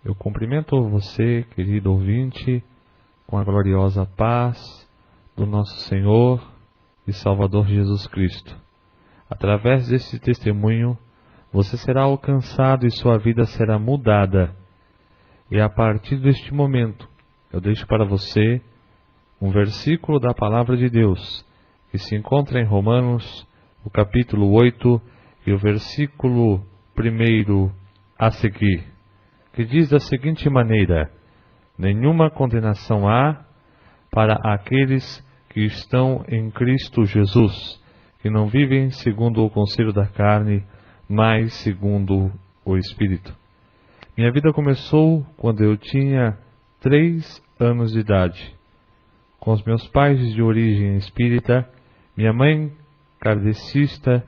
Eu cumprimento você, querido ouvinte, com a gloriosa paz do nosso Senhor e Salvador Jesus Cristo. Através desse testemunho, você será alcançado e sua vida será mudada. E a partir deste momento, eu deixo para você um versículo da Palavra de Deus, que se encontra em Romanos, o capítulo 8, e o versículo 1 a seguir, que diz da seguinte maneira: nenhuma condenação há para aqueles que estão em Cristo Jesus, que não vivem segundo o conselho da carne, mas segundo o Espírito. Minha vida começou quando eu tinha 3 anos de idade, com os meus pais de origem espírita, minha mãe kardecista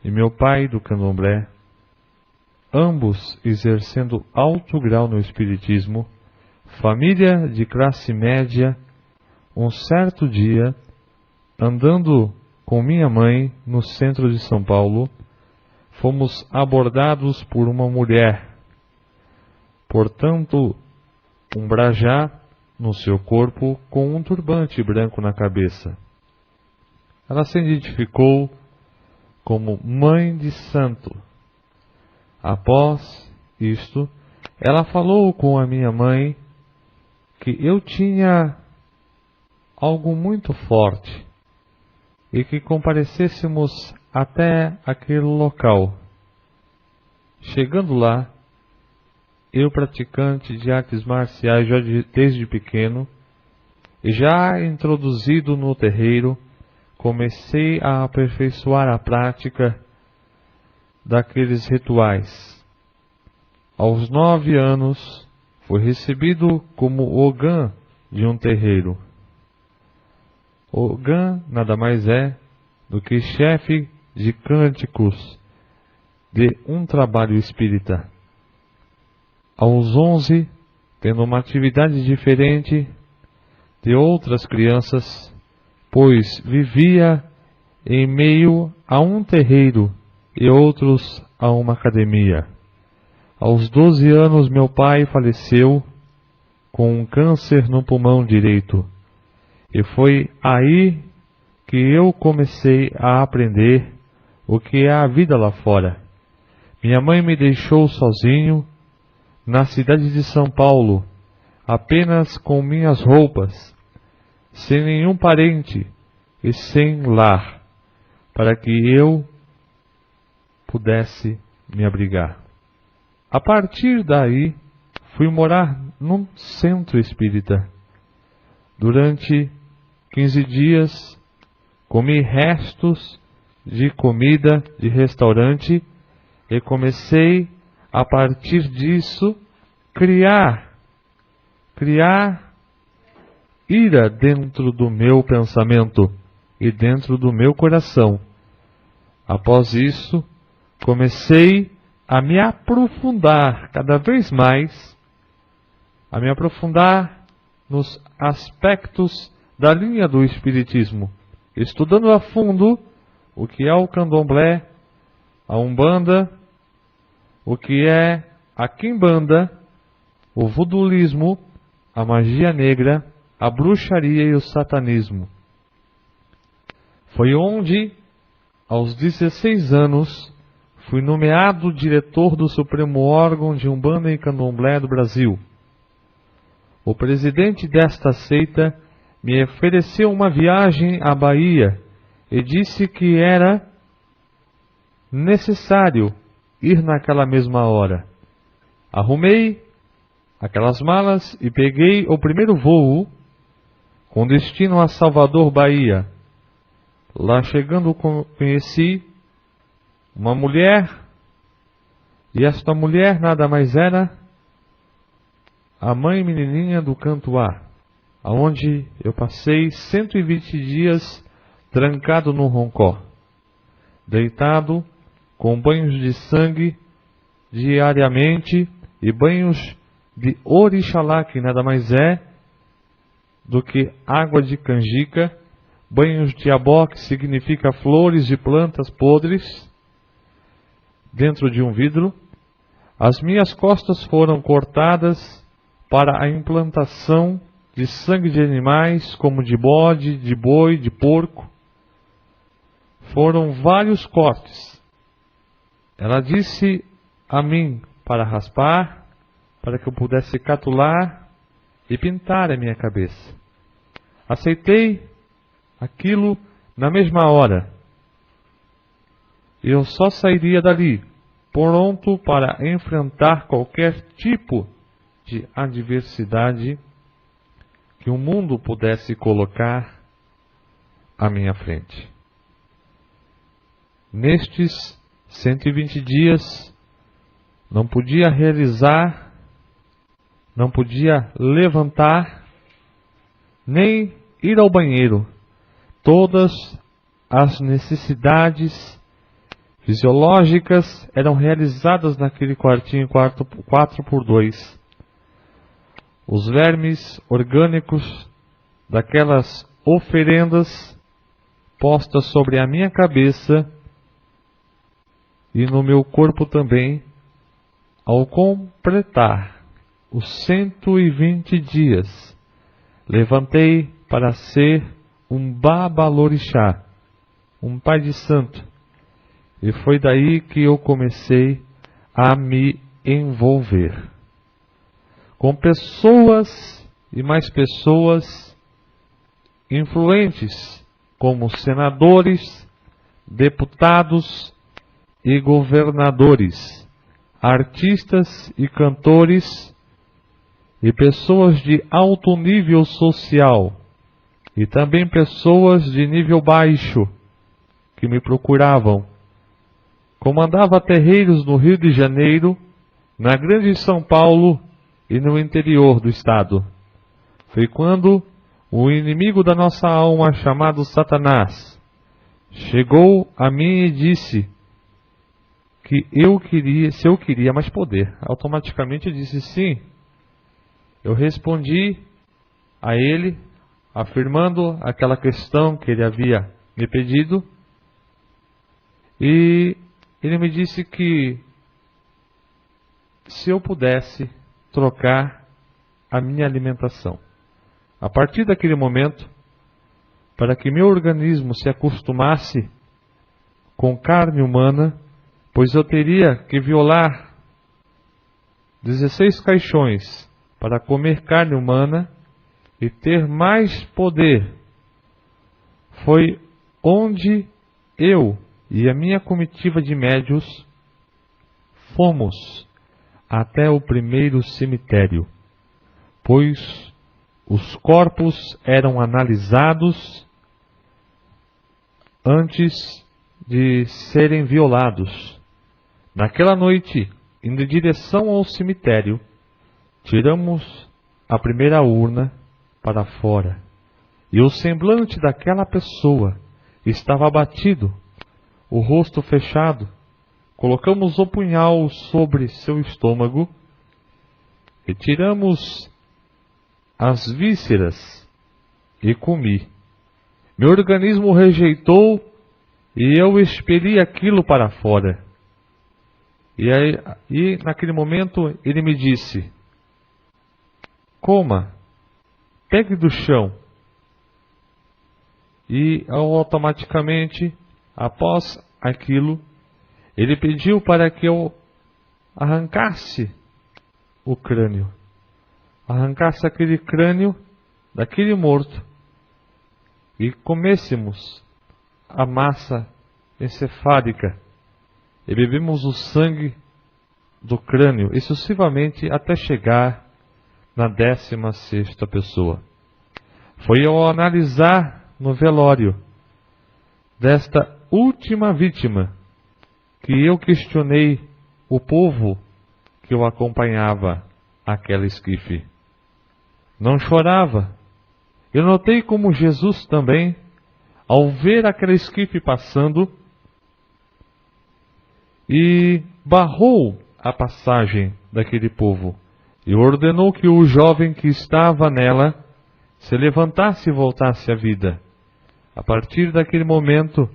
e meu pai do candomblé, ambos exercendo alto grau no espiritismo, família de classe média. Um certo dia, andando com minha mãe no centro de São Paulo, fomos abordados por uma mulher, portanto, um brajá no seu corpo com um turbante branco na cabeça. Ela se identificou como mãe de santo. Após isto, ela falou com a minha mãe que eu tinha algo muito forte e que comparecêssemos até aquele local. Chegando lá, eu, praticante de artes marciais desde pequeno, e já introduzido no terreiro, comecei a aperfeiçoar a prática daqueles rituais. Aos 9 anos, fui recebido como ogã de um terreiro. Ogã nada mais é do que chefe de cânticos de um trabalho espírita. Aos 11, tendo uma atividade diferente de outras crianças, pois vivia em meio a um terreiro e outros a uma academia. Aos 12 anos, meu pai faleceu com um câncer no pulmão direito. E foi aí que eu comecei a aprender o que é a vida lá fora. Minha mãe me deixou sozinho na cidade de São Paulo, apenas com minhas roupas, sem nenhum parente e sem lar, para que eu pudesse me abrigar. A partir daí, fui morar num centro espírita. Durante 15 dias, comi restos de comida de restaurante e comecei, a partir disso, criar ira dentro do meu pensamento e dentro do meu coração. Após isso, comecei a me aprofundar cada vez mais, a me aprofundar nos aspectos da linha do Espiritismo, estudando a fundo o que é o candomblé, a umbanda, o que é a quimbanda, o vodulismo, a magia negra, a bruxaria e o satanismo. Foi onde, aos 16 anos, fui nomeado diretor do Supremo Órgão de Umbanda e Candomblé do Brasil. O presidente desta seita me ofereceu uma viagem à Bahia e disse que era necessário ir naquela mesma hora. Arrumei aquelas malas e peguei o primeiro voo com destino a Salvador, Bahia. Lá chegando, conheci uma mulher, e esta mulher nada mais era a mãe menininha do Canto A, aonde eu passei 120 dias trancado no roncó, deitado, com banhos de sangue diariamente e banhos de orixalá, que nada mais é do que água de canjica, banhos de abó, que significa flores de plantas podres, dentro de um vidro, As minhas costas foram cortadas para a implantação de sangue de animais, como de bode, de boi, de porco. Foram vários cortes. Ela disse a mim para raspar, para que eu pudesse catular e pintar a minha cabeça. Aceitei aquilo na mesma hora. Eu só sairia dali, pronto para enfrentar qualquer tipo de adversidade que o mundo pudesse colocar à minha frente. Nestes 120 dias, não podia realizar, não podia levantar, nem ir ao banheiro. Todas as necessidades fisiológicas eram realizadas naquele quartinho 4x2. Os vermes orgânicos daquelas oferendas postas sobre a minha cabeça e no meu corpo também, ao completar os 120 dias, levantei para ser um babalorixá, um pai de santo. E foi daí que eu comecei a me envolver com pessoas e mais pessoas influentes, como senadores, deputados e governadores, artistas e cantores, e pessoas de alto nível social, e também pessoas de nível baixo, que me procuravam. Comandava terreiros no Rio de Janeiro, na Grande São Paulo e no interior do estado. Foi quando o inimigo da nossa alma, chamado Satanás, chegou a mim e disse que se eu queria mais poder. Automaticamente eu disse sim. Eu respondi a ele, afirmando aquela questão que ele havia me pedido, e ele me disse que se eu pudesse trocar a minha alimentação. A partir daquele momento, para que meu organismo se acostumasse com carne humana, pois eu teria que violar 16 caixões para comer carne humana e ter mais poder. Foi onde eu e a minha comitiva de médios fomos até o primeiro cemitério, pois os corpos eram analisados antes de serem violados. Naquela noite, indo em direção ao cemitério, tiramos a primeira urna para fora, e o semblante daquela pessoa estava abatido, o rosto fechado. Colocamos o punhal sobre seu estômago, retiramos as vísceras e comi. Meu organismo rejeitou e eu expeli aquilo para fora. E naquele momento ele me disse: coma, pegue do chão. E automaticamente, após aquilo, ele pediu para que eu arrancasse o crânio. Arrancasse aquele crânio daquele morto e comêssemos a massa encefálica e bebemos o sangue do crânio, e sucessivamente até chegar na 16ª pessoa. Foi ao analisar no velório desta última vítima que eu questionei o povo que eu acompanhava aquela esquife. Não chorava. Eu notei como Jesus também, ao ver aquela esquife passando, e barrou a passagem daquele povo, e ordenou que o jovem que estava nela se levantasse e voltasse à vida. A partir daquele momento,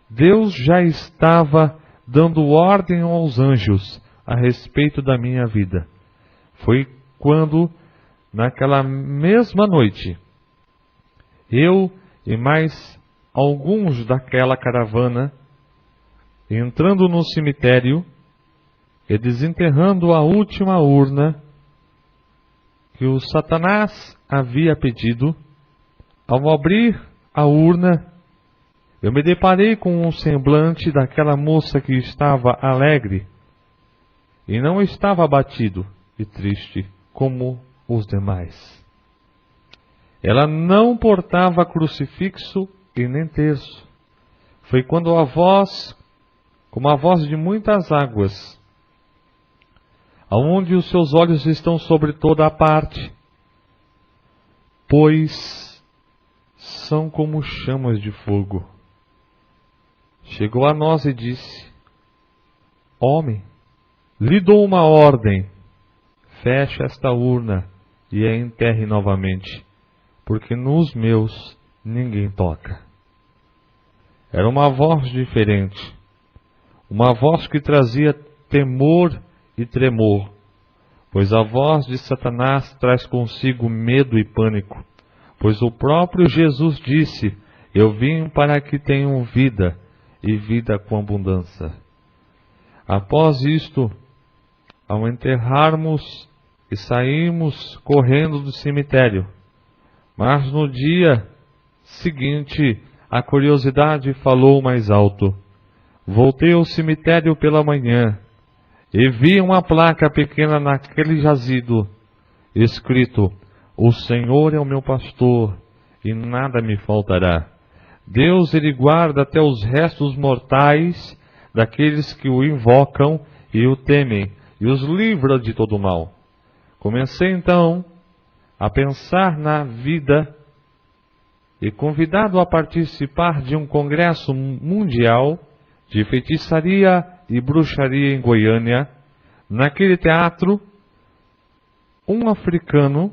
Deus já estava dando ordem aos anjos: a respeito da minha vida. Foi quando, naquela mesma noite, eu e mais alguns daquela caravana, entrando no cemitério e desenterrando a última urna que o Satanás havia pedido, ao abrir a urna, eu me deparei com o semblante daquela moça que estava alegre e não estava abatido e triste como os demais. Ela não portava crucifixo e nem terço. Foi quando a voz, como a voz de muitas águas, aonde os seus olhos estão sobre toda a parte, pois são como chamas de fogo. Chegou a nós e disse: homem, lhe dou uma ordem, feche esta urna e a enterre novamente, porque nos meus ninguém toca. Era uma voz diferente, uma voz que trazia temor e tremor, pois a voz de Satanás traz consigo medo e pânico, pois o próprio Jesus disse: eu vim para que tenham vida, e vida com abundância. Após isto, ao enterrarmos e saímos correndo do cemitério, mas no dia seguinte a curiosidade falou mais alto. Voltei ao cemitério pela manhã e vi uma placa pequena naquele jazido, escrito: o Senhor é o meu pastor e nada me faltará. Deus, Ele guarda até os restos mortais daqueles que o invocam e o temem, e os livra de todo mal. Comecei então a pensar na vida e, convidado a participar de um congresso mundial de feitiçaria e bruxaria em Goiânia, naquele teatro, um africano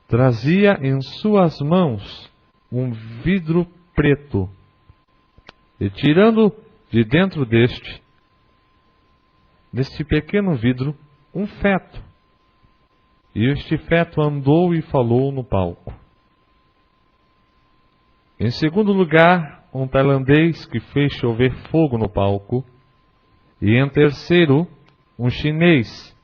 trazia em suas mãos um vidro preto, e tirando de dentro deste pequeno vidro, um feto. E este feto andou e falou no palco. Em segundo lugar, um tailandês que fez chover fogo no palco. E em terceiro, um chinês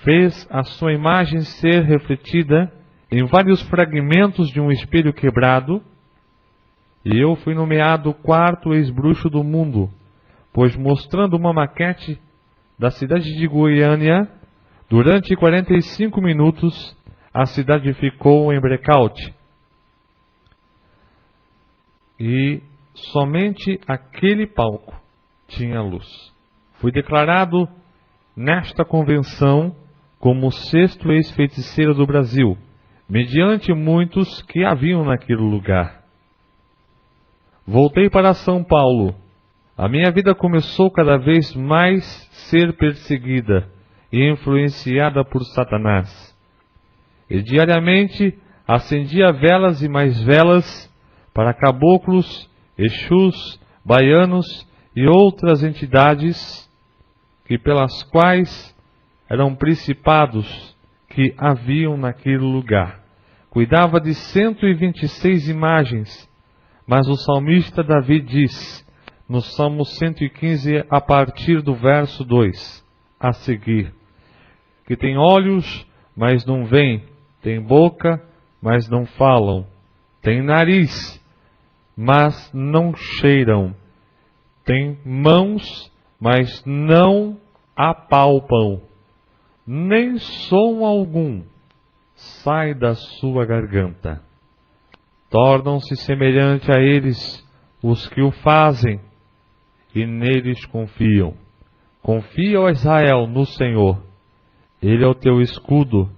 fez a sua imagem ser refletida em vários fragmentos de um espelho quebrado. E eu fui nomeado o quarto ex-bruxo do mundo, pois mostrando uma maquete da cidade de Goiânia, durante 45 minutos, a cidade ficou em blackout. E somente aquele palco tinha luz. Fui declarado nesta convenção como o 6º ex-feiticeiro do Brasil, mediante muitos que haviam naquele lugar. Voltei para São Paulo. A minha vida começou cada vez mais ser perseguida e influenciada por Satanás. E diariamente acendia velas e mais velas para caboclos, exus, baianos e outras entidades que pelas quais eram principados que haviam naquele lugar. Cuidava de 126 imagens. Mas o salmista Davi diz, no Salmo 115, a partir do verso 2, a seguir, que tem olhos, mas não veem, tem boca, mas não falam, tem nariz, mas não cheiram, tem mãos, mas não apalpam, nem som algum sai da sua garganta. Tornam-se semelhantes a eles os que o fazem, e neles confiam. Confia, ó Israel, no Senhor. Ele é o teu escudo,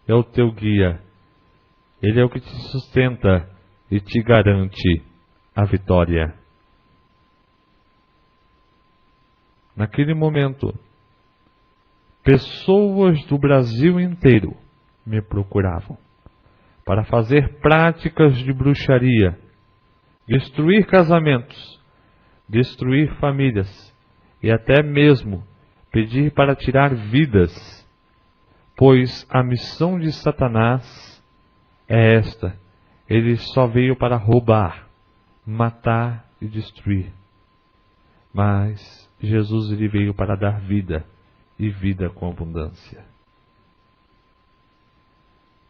é o teu guia. Ele é o que te sustenta e te garante a vitória. Naquele momento, pessoas do Brasil inteiro me procuravam para fazer práticas de bruxaria, destruir casamentos, destruir famílias e até mesmo pedir para tirar vidas, pois a missão de Satanás é esta: ele só veio para roubar, matar e destruir. Mas Jesus ele veio para dar vida, e vida com abundância.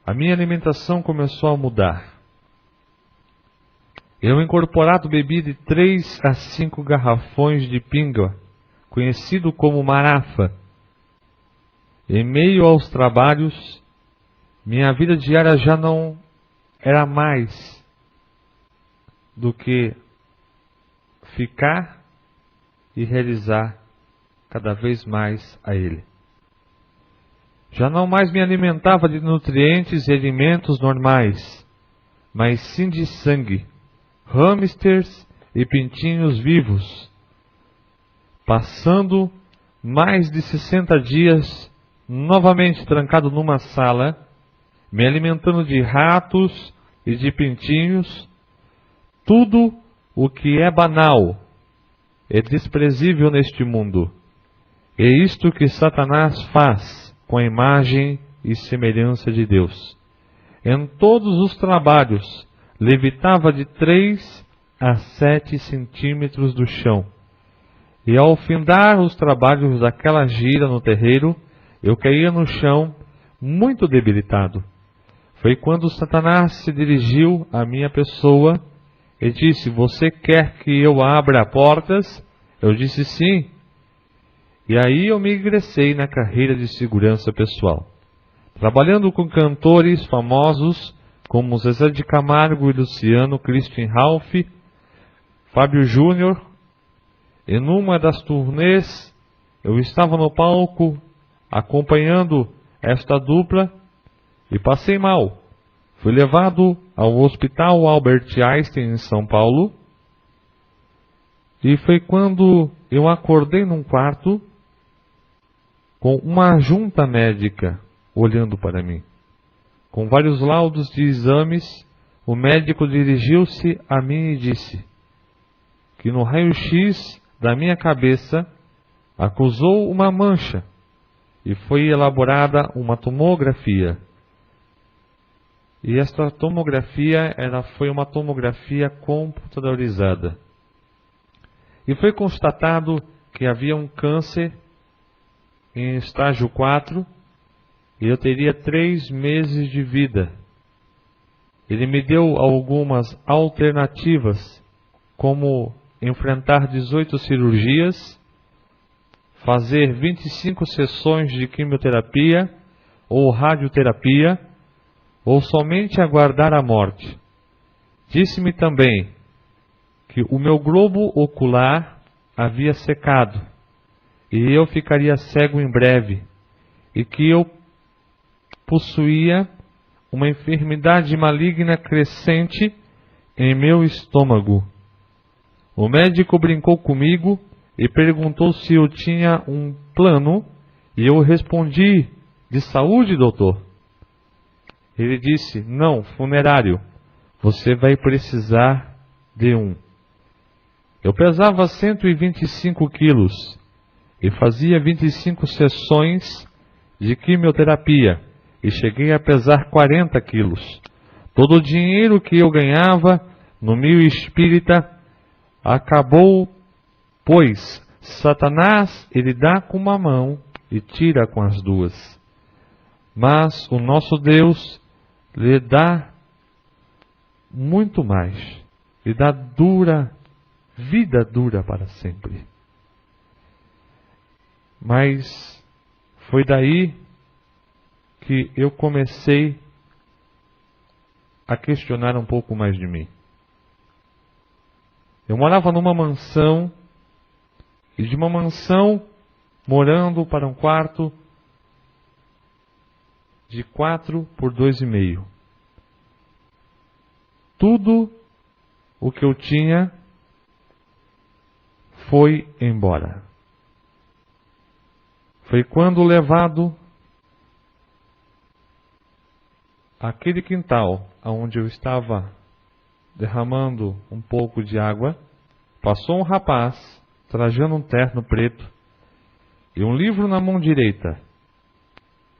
A minha alimentação começou a mudar. Eu, incorporado, bebi de 3 a 5 garrafões de pinga, conhecido como marafa. Em meio aos trabalhos, minha vida diária já não era mais do que ficar e realizar cada vez mais a Ele. Já não mais me alimentava de nutrientes e alimentos normais, mas sim de sangue, hamsters e pintinhos vivos, passando mais de 60 dias novamente trancado numa sala, me alimentando de ratos e de pintinhos, tudo o que é banal é desprezível neste mundo. É isto que Satanás faz com a imagem e semelhança de Deus. Em todos os trabalhos, levitava de 3 a 7 centímetros do chão. E ao findar os trabalhos daquela gira no terreiro, eu caía no chão, muito debilitado. Foi quando Satanás se dirigiu à minha pessoa e disse: "Você quer que eu abra portas?" Eu disse sim. E aí eu me ingressei na carreira de segurança pessoal, trabalhando com cantores famosos como Zezé de Camargo e Luciano, Christian Ralph, Fábio Júnior. E numa das turnês, eu estava no palco acompanhando esta dupla e passei mal. Fui levado ao Hospital Albert Einstein em São Paulo. E foi quando eu acordei num quarto com uma junta médica olhando para mim. Com vários laudos de exames, o médico dirigiu-se a mim e disse que no raio-x da minha cabeça acusou uma mancha e foi elaborada uma tomografia. E esta tomografia foi uma tomografia computadorizada. E foi constatado que havia um câncer em estágio 4 e eu teria 3 meses de vida. Ele me deu algumas alternativas, como enfrentar 18 cirurgias, fazer 25 sessões de quimioterapia ou radioterapia, ou somente aguardar a morte. Disse-me também que o meu globo ocular havia secado e eu ficaria cego em breve, e que eu possuía uma enfermidade maligna crescente em meu estômago. O médico brincou comigo e perguntou se eu tinha um plano, e eu respondi: "De saúde, doutor?" Ele disse: "Não, funerário. Você vai precisar de um." Eu pesava 125 quilos e fazia 25 sessões de quimioterapia e cheguei a pesar 40 quilos. Todo o dinheiro que eu ganhava no meio espírita acabou, pois Satanás ele dá com uma mão e tira com as duas. Mas o nosso Deus lhe dá muito mais, lhe dá vida dura para sempre. Mas foi daí que eu comecei a questionar um pouco mais de mim. Eu morava numa mansão, e de uma mansão, morando para um quarto de 4 por 2,5. Tudo o que eu tinha foi embora. Foi quando levado àquele quintal onde eu estava derramando um pouco de água, passou um rapaz trajando um terno preto e um livro na mão direita.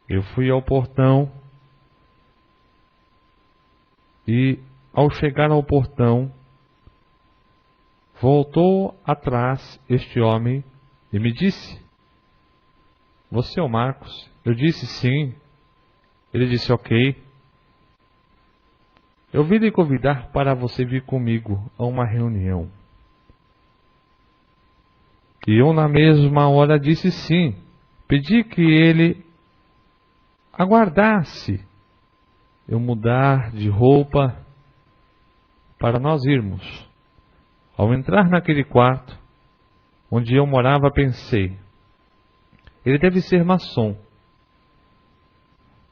Eu fui ao portão e, ao chegar ao portão, voltou atrás este homem e me disse: "Você é o Marcos?" Eu disse sim. Ele disse: "Ok. Eu vim lhe convidar para você vir comigo a uma reunião." E eu na mesma hora disse sim. Pedi que ele aguardasse eu mudar de roupa para nós irmos. Ao entrar naquele quarto onde eu morava, pensei: ele deve ser maçom.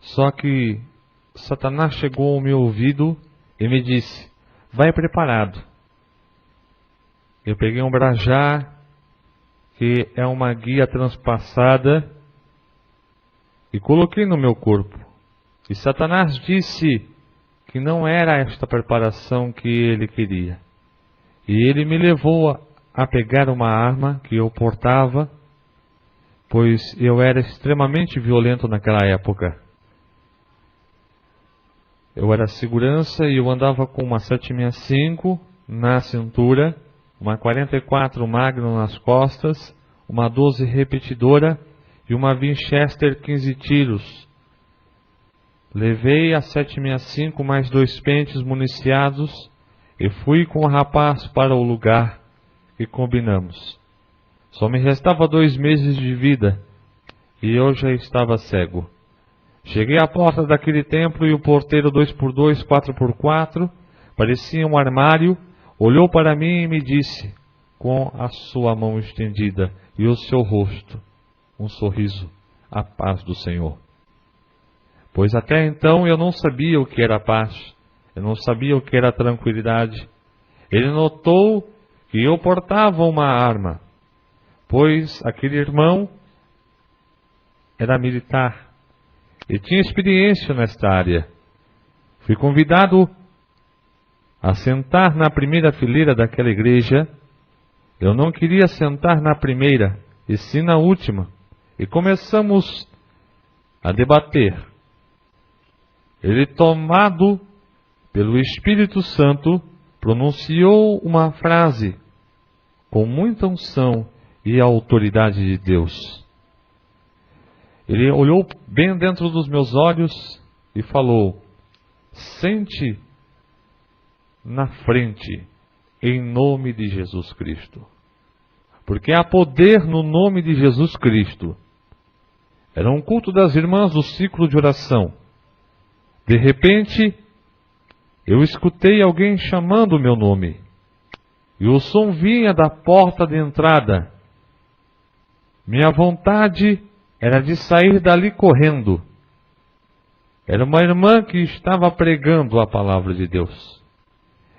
Só que Satanás chegou ao meu ouvido e me disse: "Vai preparado." Eu peguei um brajá, que é uma guia transpassada, e coloquei no meu corpo. E Satanás disse que não era esta preparação que ele queria. E ele me levou a pegar uma arma que eu portava, pois eu era extremamente violento naquela época. Eu era segurança e eu andava com uma 765 na cintura, uma 44 Magnum nas costas, uma 12 repetidora e uma Winchester 15 tiros. Levei a 765 mais 2 pentes municiados e fui com o rapaz para o lugar que combinamos. Só me restava 2 meses de vida e eu já estava cego. Cheguei à porta daquele templo e o porteiro 2x2, 4x4, parecia um armário, olhou para mim e me disse, com a sua mão estendida e o seu rosto, um sorriso: "A paz do Senhor." Pois até então eu não sabia o que era paz, eu não sabia o que era tranquilidade. Ele notou que eu portava uma arma, pois aquele irmão era militar e tinha experiência nesta área. Fui convidado a sentar na primeira fileira daquela igreja. Eu não queria sentar na primeira, e sim na última. E começamos a debater. Ele, tomado pelo Espírito Santo, pronunciou uma frase com muita unção e autoridade de Deus. Ele olhou bem dentro dos meus olhos e falou: "Sente na frente, em nome de Jesus Cristo." Porque há poder no nome de Jesus Cristo. Era um culto das irmãs do ciclo de oração. De repente, eu escutei alguém chamando o meu nome. E o som vinha da porta de entrada. Minha vontade era de sair dali correndo. Era uma irmã que estava pregando a palavra de Deus.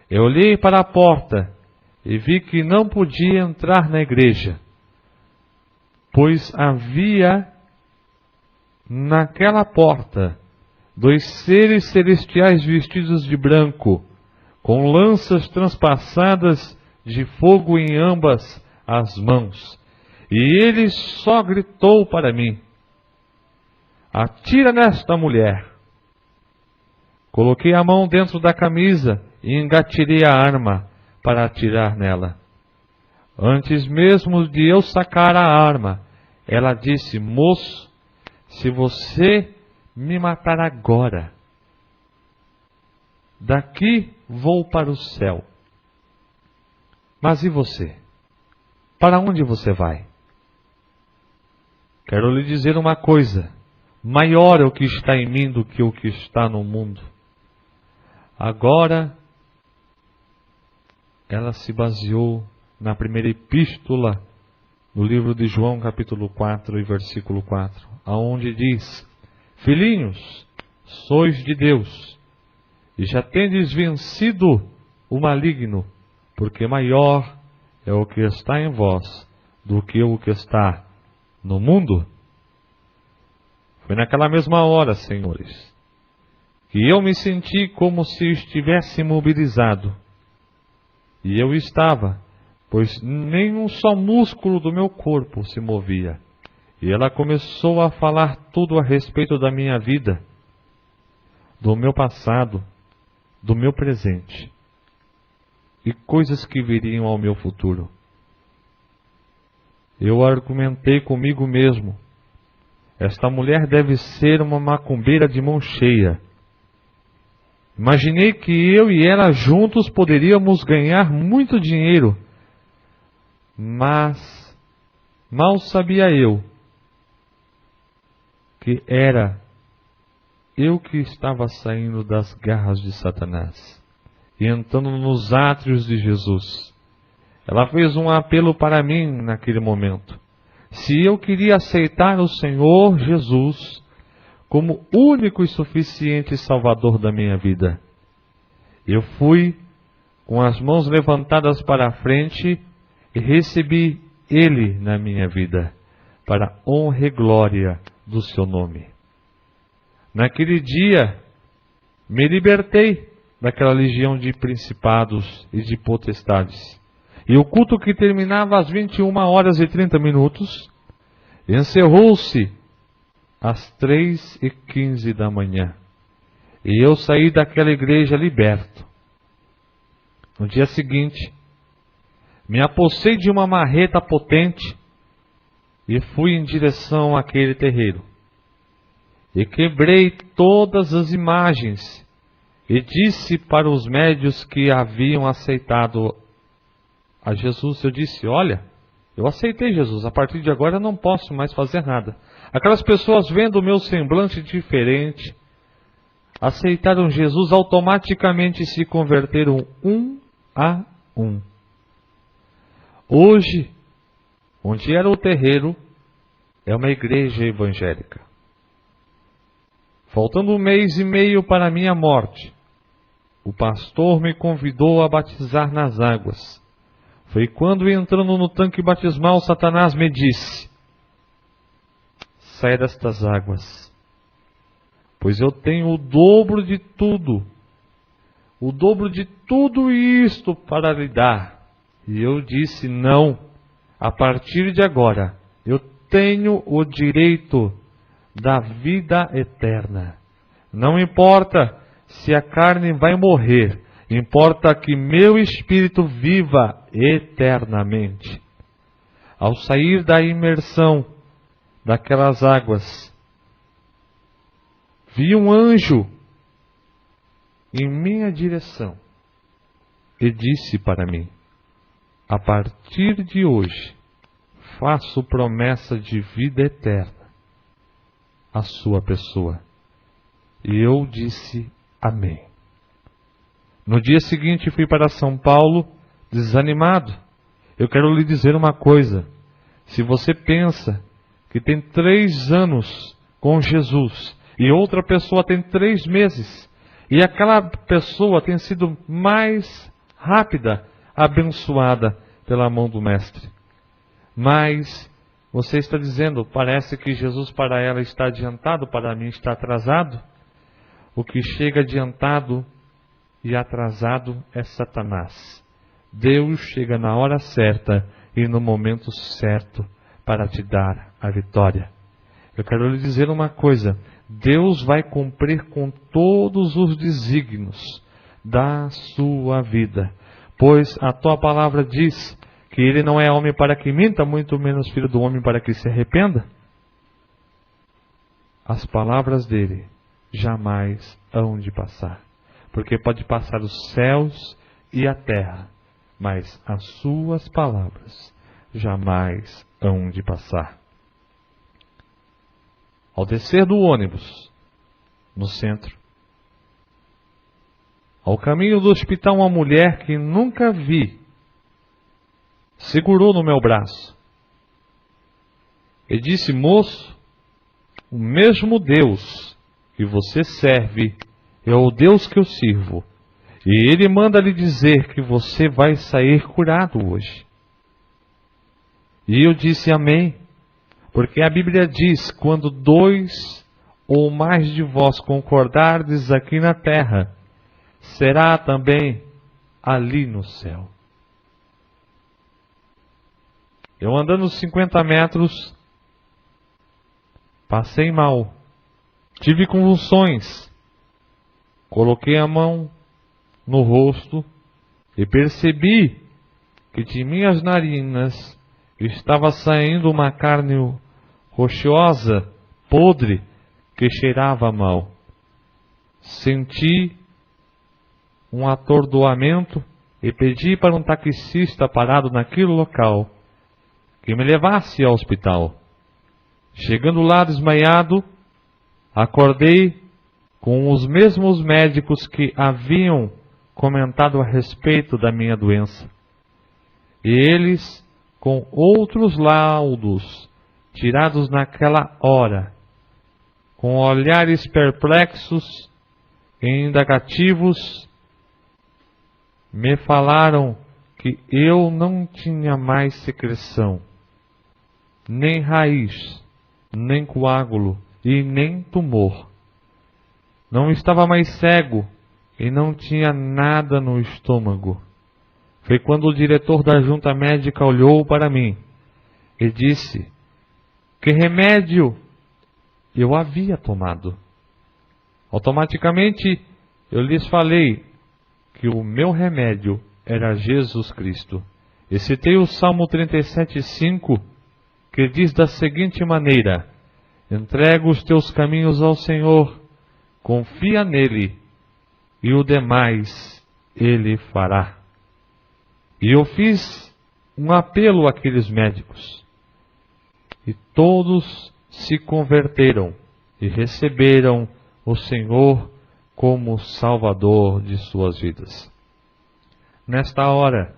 Eu olhei para a porta e vi que não podia entrar na igreja, pois havia naquela porta 2 seres celestiais vestidos de branco, com lanças transpassadas de fogo em ambas as mãos. E ele só gritou para mim: "Atira nesta mulher." Coloquei a mão dentro da camisa e engatilhei a arma para atirar nela. Antes mesmo de eu sacar a arma, ela disse: "Moço, se você me matar agora, daqui vou para o céu. Mas e você? Para onde você vai?" Quero lhe dizer uma coisa: maior é o que está em mim do que o que está no mundo. Agora, ela se baseou na primeira epístola, no livro de João, capítulo 4 e versículo 4, aonde diz: "Filhinhos, sois de Deus, e já tendes vencido o maligno, porque maior é o que está em vós do que o que está no mundo." Foi naquela mesma hora, senhores, que eu me senti como se estivesse imobilizado. E eu estava, pois nenhum só músculo do meu corpo se movia. E ela começou a falar tudo a respeito da minha vida, do meu passado, do meu presente e coisas que viriam ao meu futuro. Eu argumentei comigo mesmo: esta mulher deve ser uma macumbeira de mão cheia. Imaginei que eu e ela juntos poderíamos ganhar muito dinheiro, mas mal sabia eu que era eu que estava saindo das garras de Satanás e entrando nos átrios de Jesus. Ela fez um apelo para mim naquele momento. Se eu queria aceitar o Senhor Jesus como único e suficiente Salvador da minha vida, eu fui com as mãos levantadas para a frente e recebi Ele na minha vida, para a honra e glória do seu nome. Naquele dia, me libertei daquela legião de principados e de potestades. E o culto, que terminava às 21h30, encerrou-se às 3h15 da manhã. E eu saí daquela igreja liberto. No dia seguinte, me apossei de uma marreta potente e fui em direção àquele terreiro. E quebrei todas as imagens e disse para os médios que haviam aceitado a Jesus, eu disse: olha, eu aceitei Jesus, a partir de agora eu não posso mais fazer nada. Aquelas pessoas, vendo o meu semblante diferente, aceitaram Jesus, automaticamente se converteram um a um. Hoje, onde era o terreiro, é uma igreja evangélica. Faltando 1 mês e meio para a minha morte, o pastor me convidou a batizar nas águas. Foi quando, entrando no tanque batismal, Satanás me disse: sai destas águas, pois eu tenho o dobro de tudo isto para lhe dar. E eu disse: não, a partir de agora, eu tenho o direito da vida eterna. Não importa se a carne vai morrer, importa que meu espírito viva eternamente. Ao sair da imersão daquelas águas, vi um anjo em minha direção e disse para mim: a partir de hoje, faço promessa de vida eterna à sua pessoa. E eu disse: amém. No dia seguinte fui para São Paulo, desanimado. Eu quero lhe dizer uma coisa: se você pensa que tem 3 anos com Jesus e outra pessoa tem 3 meses, e aquela pessoa tem sido mais rápida, abençoada pela mão do Mestre, mas você está dizendo: parece que Jesus para ela está adiantado, para mim está atrasado. O que chega adiantado e atrasado é Satanás. Deus chega na hora certa e no momento certo para te dar a vitória. Eu quero lhe dizer uma coisa: Deus vai cumprir com todos os desígnios da sua vida, pois a tua palavra diz que Ele não é homem para que minta, muito menos filho do homem para que se arrependa. As palavras dele jamais hão de passar, porque pode passar os céus e a terra, mas as suas palavras jamais hão de passar. Ao descer do ônibus, no centro, ao caminho do hospital, uma mulher que nunca vi segurou no meu braço e disse: moço, o mesmo Deus que você serve é o Deus que eu sirvo, e Ele manda lhe dizer que você vai sair curado hoje. E eu disse: amém, porque a Bíblia diz: quando 2 ou mais de vós concordardes aqui na terra, será também ali no céu. Eu andando 50 metros, Passei mal. Tive convulsões. Coloquei a mão no rosto e percebi que de minhas narinas estava saindo uma carne rochosa, podre, que cheirava mal. Senti um atordoamento e pedi para um taxista parado naquele local que me levasse ao hospital. Chegando lá desmaiado, acordei com os mesmos médicos que haviam comentado a respeito da minha doença. E eles, com outros laudos tirados naquela hora, com olhares perplexos e indagativos, me falaram que eu não tinha mais secreção, nem raiz, nem coágulo e nem tumor. Não estava mais cego e não tinha nada no estômago. Foi quando o diretor da junta médica olhou para mim e disse que remédio eu havia tomado. Automaticamente eu lhes falei que o meu remédio era Jesus Cristo. E citei o Salmo 37:5, que diz da seguinte maneira: entrega os teus caminhos ao Senhor, confia nele, e o demais ele fará. E eu fiz um apelo àqueles médicos, e todos se converteram e receberam o Senhor como Salvador de suas vidas. Nesta hora,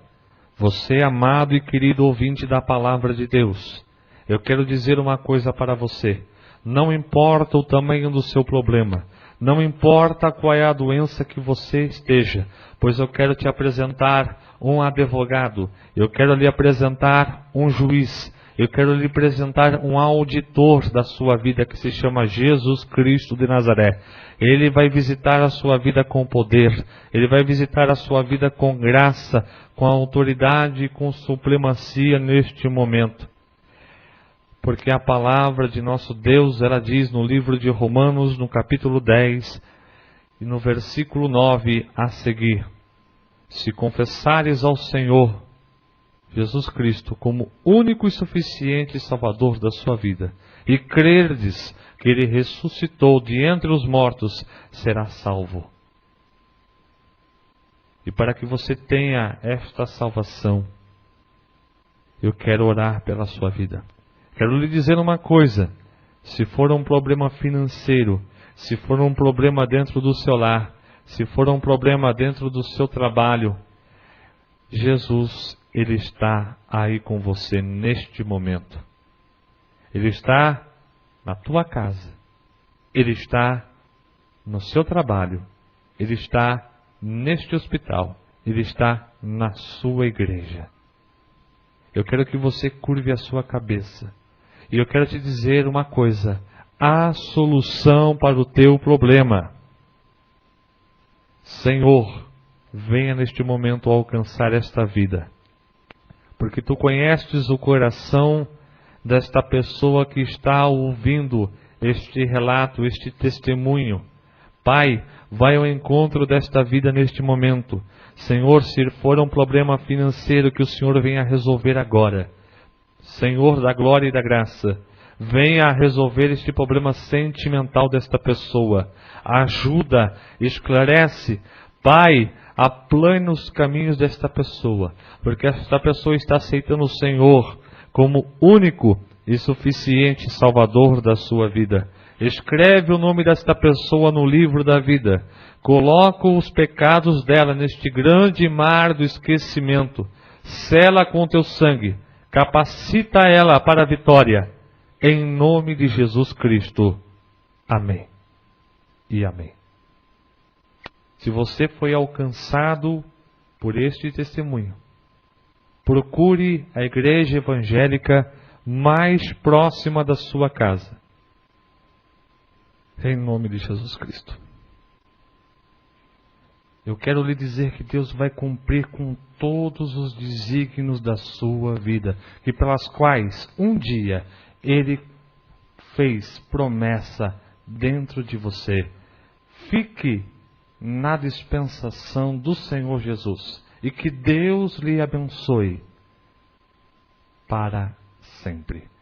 você, amado e querido ouvinte da Palavra de Deus, eu quero dizer uma coisa para você. Não importa o tamanho do seu problema, não importa qual é a doença que você esteja, pois eu quero te apresentar um advogado, eu quero lhe apresentar um juiz, eu quero lhe apresentar um auditor da sua vida que se chama Jesus Cristo de Nazaré. Ele vai visitar a sua vida com poder, ele vai visitar a sua vida com graça, com autoridade e com supremacia neste momento. Porque a palavra de nosso Deus, ela diz no livro de Romanos, no capítulo 10, e no versículo 9 a seguir: se confessares ao Senhor Jesus Cristo como único e suficiente Salvador da sua vida, e crerdes que Ele ressuscitou de entre os mortos, será salvo. E para que você tenha esta salvação, eu quero orar pela sua vida. Quero lhe dizer uma coisa: se for um problema financeiro, se for um problema dentro do seu lar, se for um problema dentro do seu trabalho, Jesus, Ele está aí com você neste momento. Ele está na tua casa, Ele está no seu trabalho, Ele está neste hospital, Ele está na sua igreja. Eu quero que você curve a sua cabeça. E eu quero te dizer uma coisa: há solução para o teu problema. Senhor, venha neste momento alcançar esta vida. Porque tu conheces o coração desta pessoa que está ouvindo este relato, este testemunho. Pai, vai ao encontro desta vida neste momento. Senhor, se for um problema financeiro, que o Senhor venha resolver agora. Senhor da glória e da graça, venha resolver este problema sentimental desta pessoa. Ajuda, esclarece. Pai, aplane os caminhos desta pessoa, porque esta pessoa está aceitando o Senhor como único e suficiente Salvador da sua vida. Escreve o nome desta pessoa no livro da vida. Coloca os pecados dela neste grande mar do esquecimento. Sela com teu sangue. Capacita ela para a vitória. Em nome de Jesus Cristo. Amém. E amém. Se você foi alcançado por este testemunho, procure a igreja evangélica mais próxima da sua casa. Em nome de Jesus Cristo. Eu quero lhe dizer que Deus vai cumprir com todos os desígnios da sua vida, e pelas quais um dia Ele fez promessa dentro de você. Fique na dispensação do Senhor Jesus e que Deus lhe abençoe para sempre.